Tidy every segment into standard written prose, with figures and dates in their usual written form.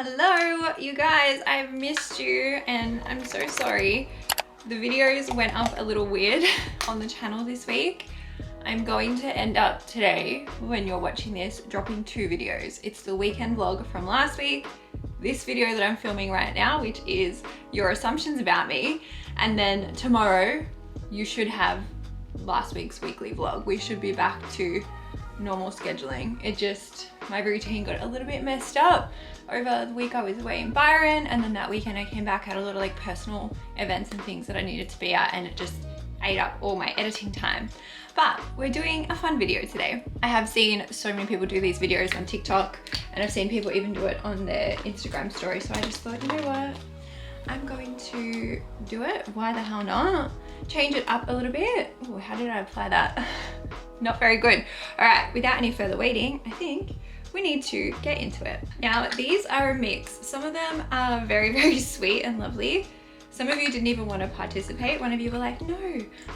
Hello, you guys, I've missed you and I'm so sorry. The videos went up a little weird on the channel this week. I'm going to end up today, when you're watching this, dropping 2 videos. It's the weekend vlog from last week, this video that I'm filming right now, which is your assumptions about me, and then tomorrow you should have last week's weekly vlog. We should be back to normal scheduling. My routine got a little bit messed up over the week I was away in Byron, and then that weekend I came back, had a lot of like personal events and things that I needed to be at, and it just ate up all my editing time. But we're doing a fun video today. I have seen so many people do these videos on TikTok, and I've seen people even do it on their Instagram story, so I just thought, you know what, I'm going to do it. Why the hell not? Change it up a little bit. Ooh, how did I apply that? Not very good. All right, without any further waiting, I think we need to get into it. Now, these are a mix. Some of them are very, very sweet and lovely. Some of you didn't even want to participate. One of you were like, no,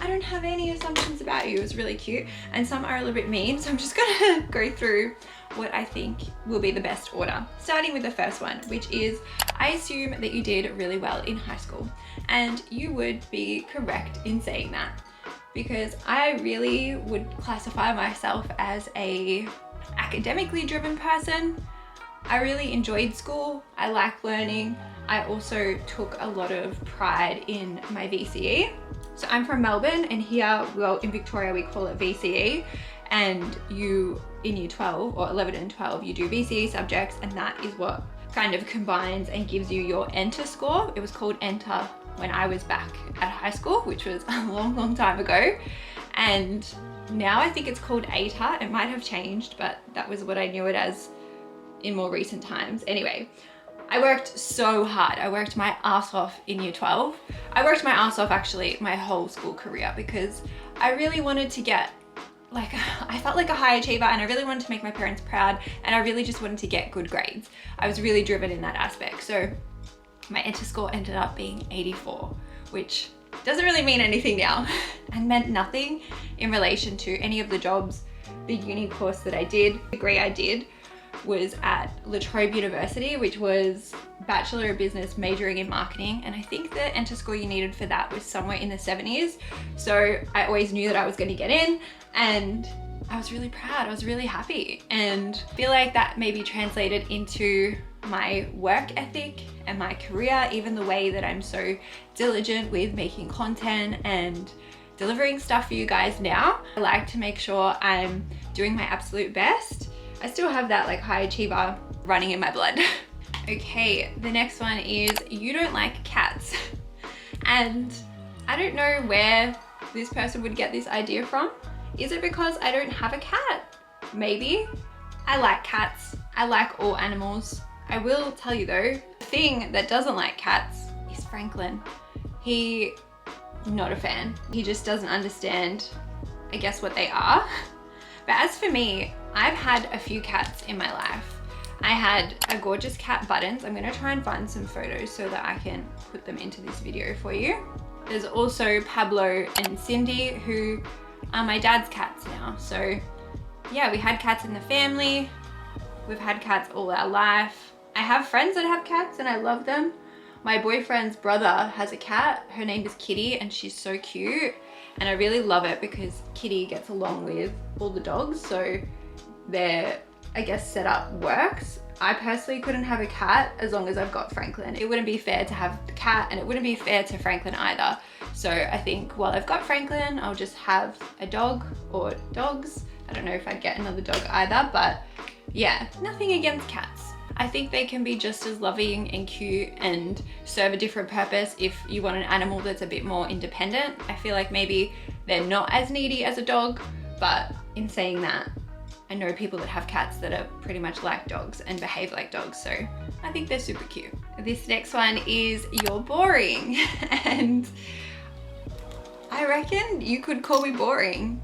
I don't have any assumptions about you. It was really cute. And some are a little bit mean. So I'm just gonna go through what I think will be the best order. Starting with the first one, which is, I assume that you did really well in high school. And you would be correct in saying that, because I really would classify myself as a academically driven person. I really enjoyed school. I like learning. I also took a lot of pride in my VCE. So I'm from Melbourne, and here, well, in Victoria we call it VCE, and you in year 12 or 11 and 12 you do VCE subjects, and that is what kind of combines and gives you your enter score. It was called enter when I was back at high school, which was a long time ago, and now I think it's called ATAR. It might have changed, but that was what I knew it as in more recent times. Anyway, I worked so hard. I worked my ass off in year 12. I worked my ass off actually my whole school career, because I really wanted to get, like, I felt like a high achiever, and I really wanted to make my parents proud, and I really just wanted to get good grades. I was really driven in that aspect. So my enter score ended up being 84, which doesn't really mean anything now and meant nothing in relation to any of the jobs. The uni course that I did, the degree I did, was at La Trobe University, which was Bachelor of Business majoring in marketing, and I think the enter score you needed for that was somewhere in the 70s. So I always knew that I was going to get in, and I was really proud. I was really happy, and feel like that maybe translated into my work ethic and my career, even the way that I'm so diligent with making content and delivering stuff for you guys now. I like to make sure I'm doing my absolute best. I still have that like high achiever running in my blood. Okay, the next one is you don't like cats. And I don't know where this person would get this idea from. Is it because I don't have a cat? Maybe. I like cats. I like all animals. I will tell you though, the thing that doesn't like cats is Franklin. He, not a fan. He just doesn't understand, I guess, what they are. But as for me, I've had a few cats in my life. I had a gorgeous cat, Buttons. I'm gonna try and find some photos so that I can put them into this video for you. There's also Pablo and Cindy, who are my dad's cats now. So yeah, we had cats in the family. We've had cats all our life. I have friends that have cats and I love them. My boyfriend's brother has a cat. Her name is Kitty, and she's so cute. And I really love it because Kitty gets along with all the dogs. So their, I guess, setup works. I personally couldn't have a cat as long as I've got Franklin. It wouldn't be fair to have the cat, and it wouldn't be fair to Franklin either. So I think while I've got Franklin, I'll just have a dog or dogs. I don't know if I'd get another dog either, but yeah, nothing against cats. I think they can be just as loving and cute and serve a different purpose if you want an animal that's a bit more independent. I feel like maybe they're not as needy as a dog, but in saying that, I know people that have cats that are pretty much like dogs and behave like dogs, so I think they're super cute. This next one is you're boring. And I reckon you could call me boring,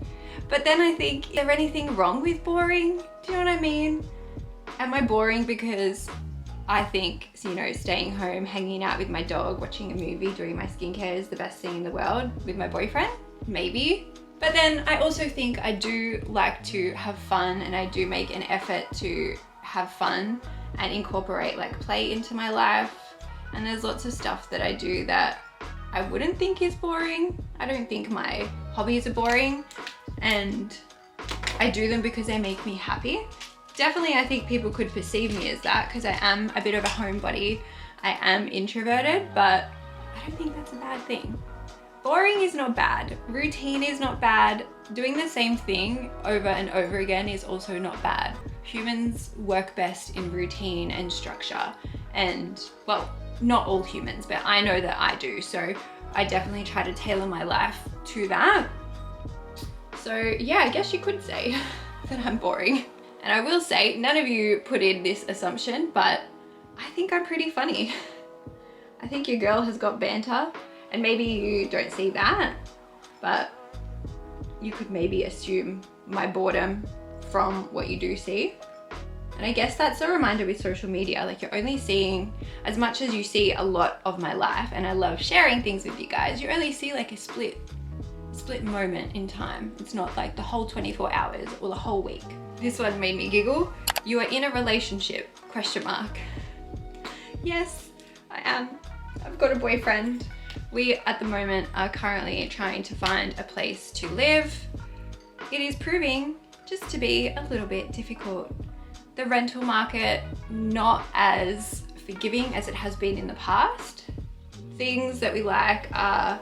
but then I think, is there anything wrong with boring? Do you know what I mean? Am I boring because I think, you know, staying home, hanging out with my dog, watching a movie, doing my skincare is the best thing in the world with my boyfriend? Maybe. But then I also think I do like to have fun, and I do make an effort to have fun and incorporate like play into my life. And there's lots of stuff that I do that I wouldn't think is boring. I don't think my hobbies are boring, and I do them because they make me happy. Definitely, I think people could perceive me as that because I am a bit of a homebody. I am introverted, but I don't think that's a bad thing. Boring is not bad. Routine is not bad. Doing the same thing over and over again is also not bad. Humans work best in routine and structure, and well, not all humans, but I know that I do. So I definitely try to tailor my life to that. So yeah, I guess you could say that I'm boring. And I will say, none of you put in this assumption, but I think I'm pretty funny. I think your girl has got banter, and maybe you don't see that, but you could maybe assume my boredom from what you do see. And I guess that's a reminder with social media, like you're only seeing, as much as you see a lot of my life, and I love sharing things with you guys, you only see like a split moment in time. It's not like the whole 24 hours or the whole week. This one made me giggle. You are in a relationship, ? Yes, I am. I've got a boyfriend. We at the moment are currently trying to find a place to live. It is proving just to be a little bit difficult. The rental market, not as forgiving as it has been in the past. Things that we like are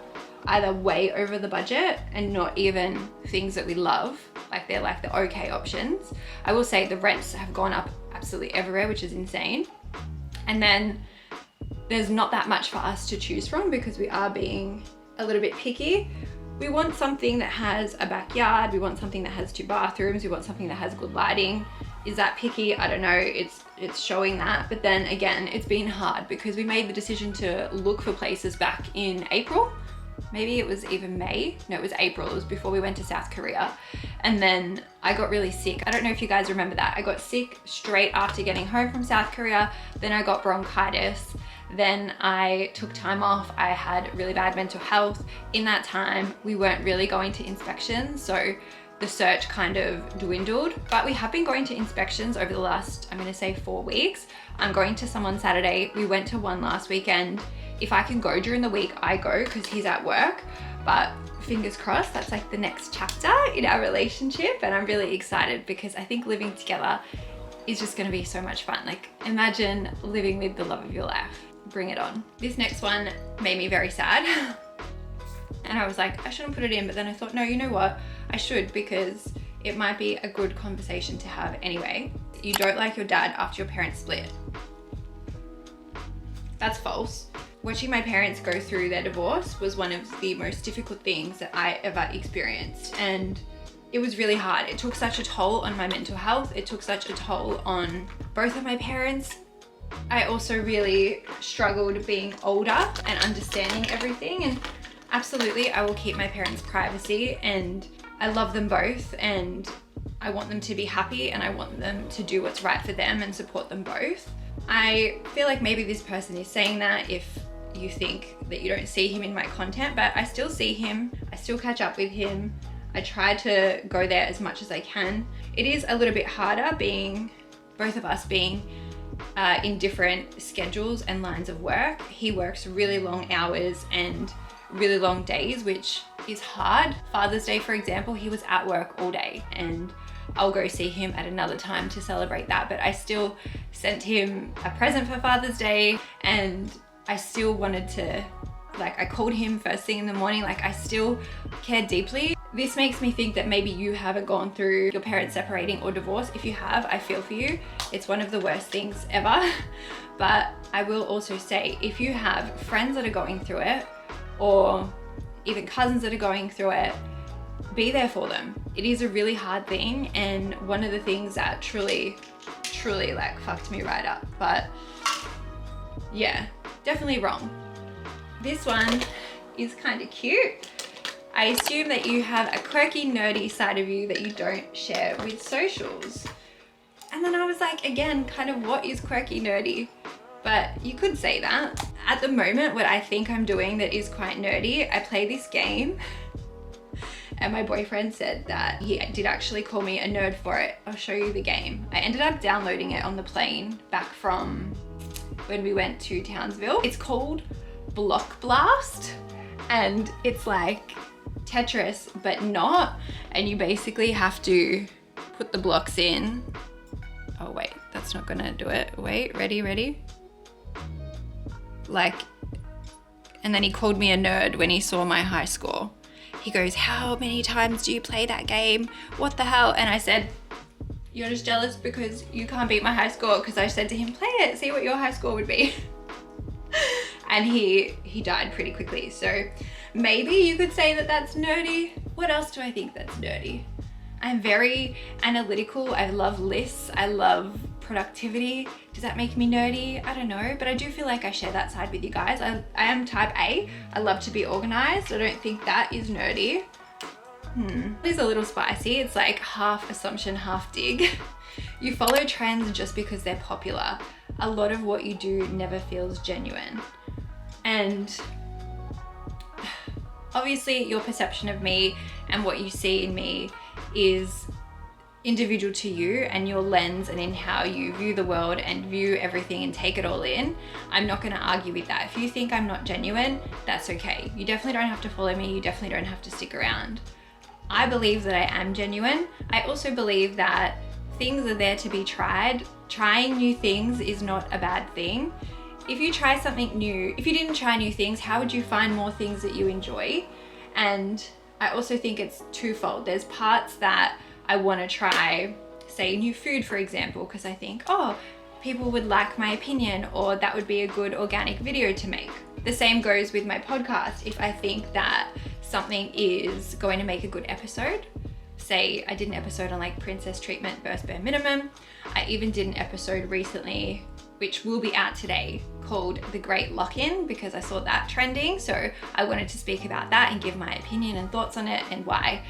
either way over the budget and not even things that we love. Like they're like the okay options. I will say the rents have gone up absolutely everywhere, which is insane. And then there's not that much for us to choose from because we are being a little bit picky. We want something that has a backyard. We want something that has 2 bathrooms. We want something that has good lighting. Is that picky? I don't know. It's showing that. But then again, it's been hard because we made the decision to look for places back in April. Maybe it was even May. No, it was April. It was before we went to South Korea. And then I got really sick. I don't know if you guys remember that. I got sick straight after getting home from South Korea. Then I got bronchitis. Then I took time off. I had really bad mental health. In that time, we weren't really going to inspections. So the search kind of dwindled, but we have been going to inspections over the last, I'm gonna say 4 weeks. I'm going to some on Saturday. We went to one last weekend. If I can go during the week, I go because he's at work, but fingers crossed, that's like the next chapter in our relationship. And I'm really excited because I think living together is just gonna be so much fun. Like imagine living with the love of your life. Bring it on. This next one made me very sad. And I was like, I shouldn't put it in, but then I thought, no, you know what? I should, because it might be a good conversation to have anyway. You don't like your dad after your parents split. That's false. Watching my parents go through their divorce was one of the most difficult things that I ever experienced. And it was really hard. It took such a toll on my mental health. It took such a toll on both of my parents. I also really struggled being older and understanding everything. And absolutely, I will keep my parents' privacy, and I love them both, and I want them to be happy, and I want them to do what's right for them and support them both. I feel like maybe this person is saying that if you think that you don't see him in my content, but I still see him. I still catch up with him. I try to go there as much as I can. It is a little bit harder being, both of us being in different schedules and lines of work. He works really long hours and really long days, which is hard. Father's Day, for example, he was at work all day, and I'll go see him at another time to celebrate that. But I still sent him a present for Father's Day, and I still wanted to, like, I called him first thing in the morning. Like, I still care deeply. This makes me think that maybe you haven't gone through your parents separating or divorce. If you have, I feel for you. It's one of the worst things ever. But I will also say, if you have friends that are going through it, or even cousins that are going through it, be there for them. It is a really hard thing, and one of the things that truly like fucked me right up. But yeah, definitely wrong. This one is kind of cute. I assume that you have a quirky, nerdy side of you that you don't share with socials. And then I was like, again, kind of what is quirky, nerdy? But you could say that. At the moment, what I think I'm doing that is quite nerdy, I play this game And my boyfriend said that he did actually call me a nerd for it. I'll show you the game. I ended up downloading it on the plane back from when we went to Townsville. It's called Block Blast, and it's like Tetris, but not. And you basically have to put the blocks in. Oh wait, that's not gonna do it. Wait, ready? Like, and then he called me a nerd when he saw my high score. He goes, how many times do you play that game? What the hell? And I said, you're just jealous because you can't beat my high score, because I said to him, play it, see what your high score would be. And he died pretty quickly. So maybe you could say that that's nerdy. What else do I think that's nerdy? I'm very analytical. I love lists. I love productivity. Does that make me nerdy? I don't know, but I do feel like I share that side with you guys. I am type A. I love to be organized. I don't think that is nerdy. It's a little spicy. It's like half assumption, half dig. You follow trends just because they're popular. A lot of what you do never feels genuine. And obviously your perception of me and what you see in me is individual to you and your lens and in how you view the world and view everything and take it all in. I'm not going to argue with that. If you think I'm not genuine, that's okay. You definitely don't have to follow me. You definitely don't have to stick around. I believe that I am genuine. I also believe that things are there to be tried. Trying new things is not a bad thing. If you try something new, if you didn't try new things, how would you find more things that you enjoy? And I also think it's twofold. There's parts that I want to try, say new food, for example, because I think, oh, people would like my opinion, or that would be a good organic video to make. The same goes with my podcast. If I think that something is going to make a good episode, say I did an episode on like princess treatment versus bare minimum. I even did an episode recently, which will be out today, called The Great Lock-In, because I saw that trending. So I wanted to speak about that and give my opinion and thoughts on it and why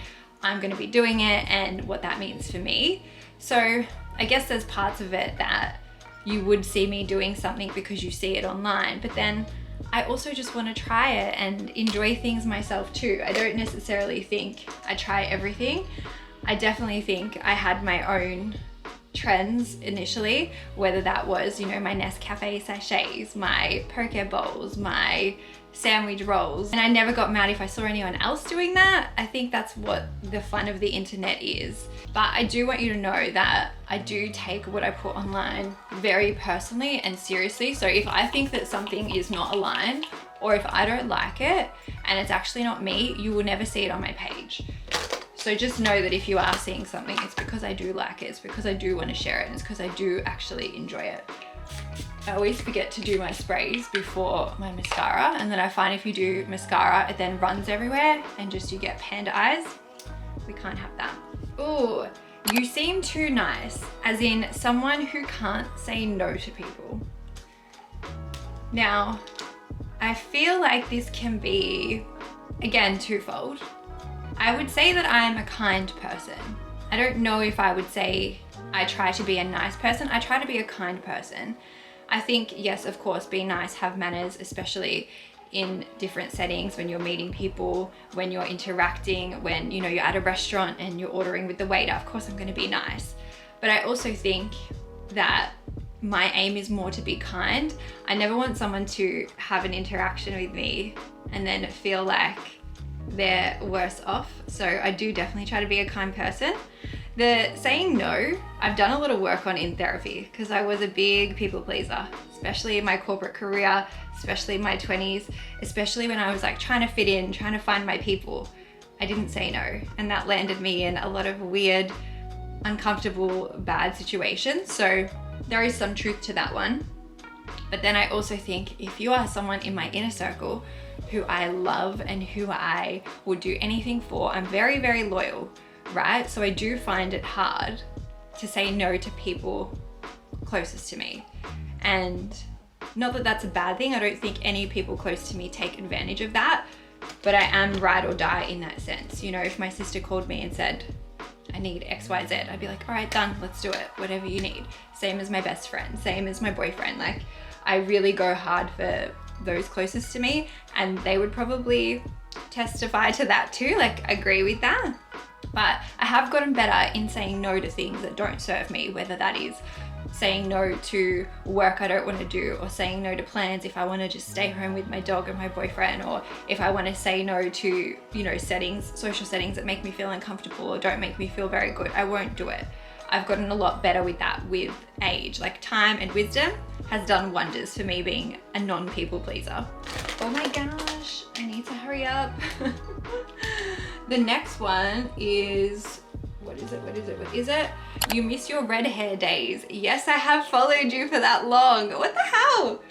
I'm going to be doing it and what that means for me. So I guess there's parts of it that you would see me doing something because you see it online, but then I also just want to try it and enjoy things myself too. I don't necessarily think I try everything. I definitely think I had my own trends initially, whether that was, you know, my Nescafe sachets, my poke bowls, my sandwich rolls. And I never got mad if I saw anyone else doing that. I think that's what the fun of the internet is. But I do want you to know that I do take what I put online very personally and seriously. So if I think that something is not aligned, or if I don't like it and it's actually not me, you will never see it on my page. So just know that if you are seeing something, it's because I do like it, it's because I do want to share it, and it's because I do actually enjoy it. I always forget to do my sprays before my mascara, and then I find if you do mascara, it then runs everywhere and just you get panda eyes. We can't have that. Ooh, you seem too nice, as in someone who can't say no to people. Now, I feel like this can be, again, twofold. I would say that I'm a kind person. I don't know if I would say I try to be a nice person. I try to be a kind person. I think, yes, of course, be nice, have manners, especially in different settings, when you're meeting people, when you're interacting, when, you know, you're at a restaurant and you're ordering with the waiter. Of course, I'm going to be nice. But I also think that my aim is more to be kind. I never want someone to have an interaction with me and then feel like they're worse off. So I do definitely try to be a kind person. The saying no, I've done a lot of work on in therapy, because I was a big people pleaser, especially in my corporate career, especially in my 20s, especially when I was like trying to fit in, trying to find my people. I didn't say no, and that landed me in a lot of weird, uncomfortable, bad situations. So there is some truth to that one. But then I also think if you are someone in my inner circle who I love and who I would do anything for, I'm very, very loyal, right? So I do find it hard to say no to people closest to me. And not that that's a bad thing. I don't think any people close to me take advantage of that, but I am ride or die in that sense. You know, if my sister called me and said, I need X, Y, Z, I'd be like, all right, done, let's do it, whatever you need. Same as my best friend, same as my boyfriend. Like, I really go hard for those closest to me, and they would probably testify to that too, like agree with that. But I have gotten better in saying no to things that don't serve me, whether that is saying no to work I don't want to do, or saying no to plans if I want to just stay home with my dog and my boyfriend, or if I want to say no to, you know, social settings that make me feel uncomfortable or don't make me feel very good. I won't do it. I've gotten a lot better with that with age. Like, time and wisdom has done wonders for me being a non-people pleaser. Oh my gosh, I need to hurry up. The next one is, what is it? You miss your red hair days. Yes, I have followed you for that long. What the hell?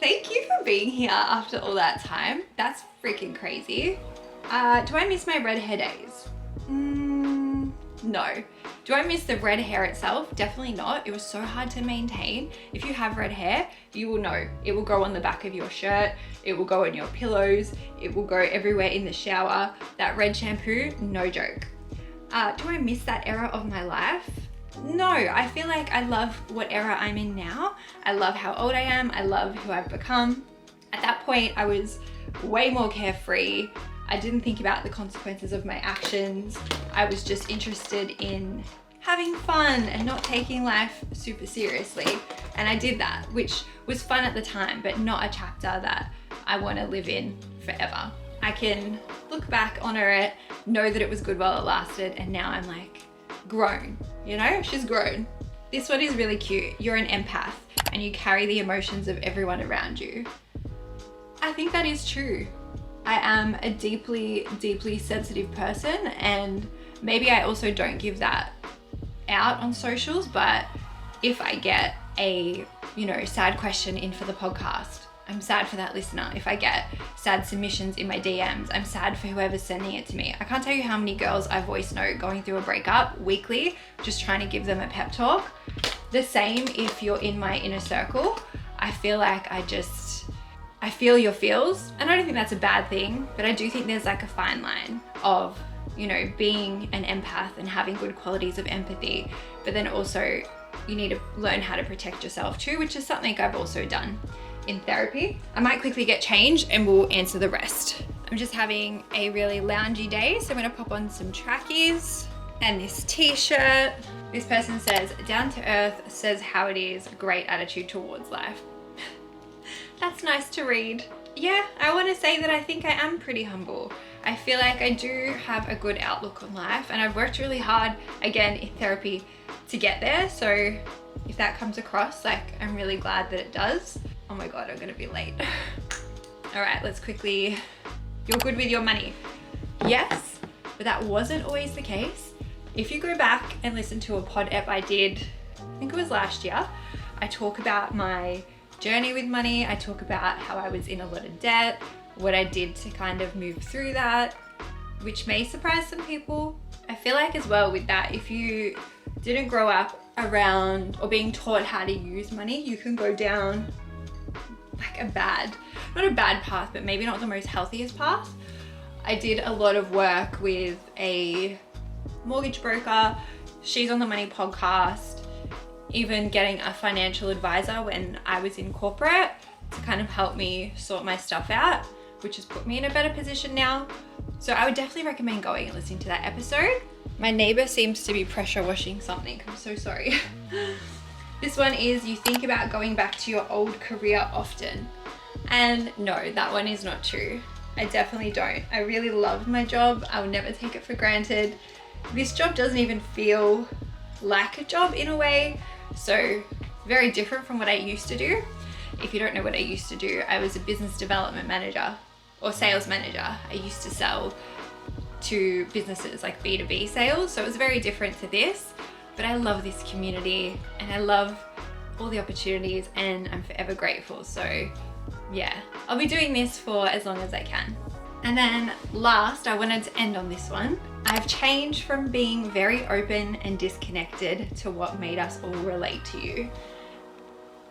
Thank you for being here after all that time. That's freaking crazy. Do I miss my red hair days? No. Do I miss the red hair itself? Definitely not. It was so hard to maintain. If you have red hair, you will know. It will go on the back of your shirt. It will go on your pillows. It will go everywhere in the shower. That red shampoo, no joke. Do I miss that era of my life? No, I feel like I love what era I'm in now. I love how old I am. I love who I've become. At that point, I was way more carefree. I didn't think about the consequences of my actions. I was just interested in having fun and not taking life super seriously. And I did that, which was fun at the time, but not a chapter that I want to live in forever. I can look back, honor it, know that it was good while it lasted, and now I'm like, grown, you know? She's grown. This one is really cute. You're an empath and you carry the emotions of everyone around you. I think that is true. I am a deeply, deeply sensitive person, and maybe I also don't give that out on socials, but if I get a, you know, sad question in for the podcast, I'm sad for that listener. If I get sad submissions in my DMs, I'm sad for whoever's sending it to me. I can't tell you how many girls I voice note going through a breakup weekly, just trying to give them a pep talk. The same if you're in my inner circle. I feel like I feel your feels, and I don't think that's a bad thing, but I do think there's like a fine line of, you know, being an empath and having good qualities of empathy, but then also you need to learn how to protect yourself too, which is something I've also done in therapy. I might quickly get changed and we'll answer the rest. I'm just having a really loungy day, so I'm gonna pop on some trackies and this t-shirt. This person says, down to earth, says how it is, great attitude towards life. That's nice to read. Yeah, I want to say that I think I am pretty humble. I feel like I do have a good outlook on life, and I've worked really hard, again, in therapy to get there. So if that comes across, like, I'm really glad that it does. Oh my God, I'm gonna be late. All right, let's quickly, you're good with your money. Yes, but that wasn't always the case. If you go back and listen to a pod ep I did, I think it was last year, I talk about my journey with money. I talk about how I was in a lot of debt, what I did to kind of move through that, which may surprise some people. I feel like as well with that, if you didn't grow up around or being taught how to use money, you can go down like not a bad path, but maybe not the most healthiest path. I did a lot of work with a mortgage broker. She's on the Money podcast. Even getting a financial advisor when I was in corporate to kind of help me sort my stuff out, which has put me in a better position now. So I would definitely recommend going and listening to that episode. My neighbor seems to be pressure washing something. I'm so sorry. This one is, you think about going back to your old career often. And no, that one is not true. I definitely don't. I really loved my job. I will never take it for granted. This job doesn't even feel like a job in a way. So very different from what I used to do. If you don't know what I used to do, I was a business development manager or sales manager. I used to sell to businesses, like B2B sales. So it was very different to this, but I love this community and I love all the opportunities, and I'm forever grateful. So yeah, I'll be doing this for as long as I can. And then last, I wanted to end on this one. I've changed from being very open and disconnected to what made us all relate to you.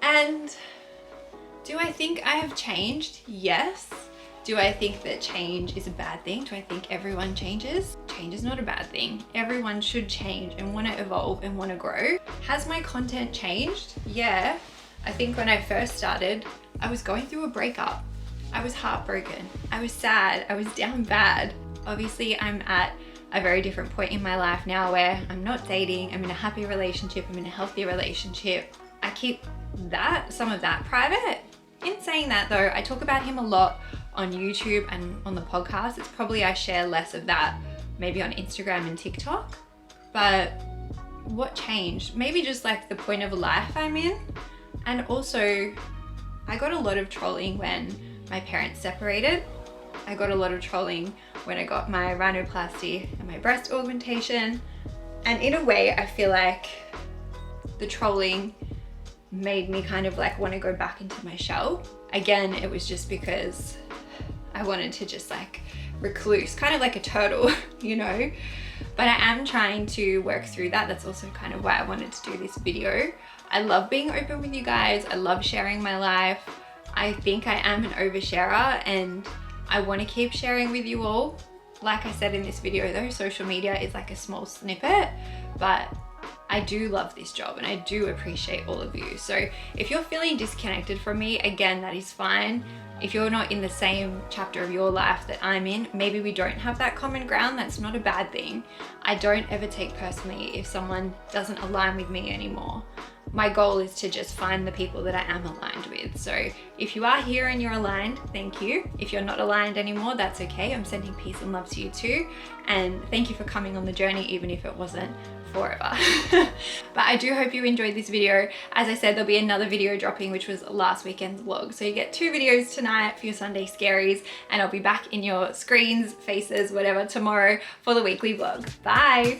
And do I think I have changed? Yes. Do I think that change is a bad thing? Do I think everyone changes? Change is not a bad thing. Everyone should change and want to evolve and want to grow. Has my content changed? Yeah. I think when I first started, I was going through a breakup. I was heartbroken. I was sad. I was down bad. Obviously, I'm at a very different point in my life now where I'm not dating. I'm in a happy relationship. I'm in a healthy relationship. I keep some of that private. In saying that though, I talk about him a lot on YouTube and on the podcast. It's probably I share less of that maybe on Instagram and TikTok. But what changed? Maybe just like the point of life I'm in. And also, I got a lot of trolling when my parents separated. I got a lot of trolling when I got my rhinoplasty and my breast augmentation. And in a way, I feel like the trolling made me kind of like want to go back into my shell. Again, it was just because I wanted to just like recluse, kind of like a turtle, you know? But I am trying to work through that. That's also kind of why I wanted to do this video. I love being open with you guys. I love sharing my life. I think I am an oversharer and I want to keep sharing with you all. Like I said in this video though, social media is like a small snippet, but I do love this job and I do appreciate all of you. So if you're feeling disconnected from me, again, that is fine. If you're not in the same chapter of your life that I'm in, maybe we don't have that common ground. That's not a bad thing. I don't ever take personally if someone doesn't align with me anymore. My goal is to just find the people that I am aligned with. So if you are here and you're aligned, thank you. If you're not aligned anymore, that's okay. I'm sending peace and love to you too. And thank you for coming on the journey, even if it wasn't forever. But I do hope you enjoyed this video. As I said, there'll be another video dropping, which was last weekend's vlog. So you get 2 videos tonight for your Sunday scaries, and I'll be back in your screens, faces, whatever, tomorrow for the weekly vlog. Bye.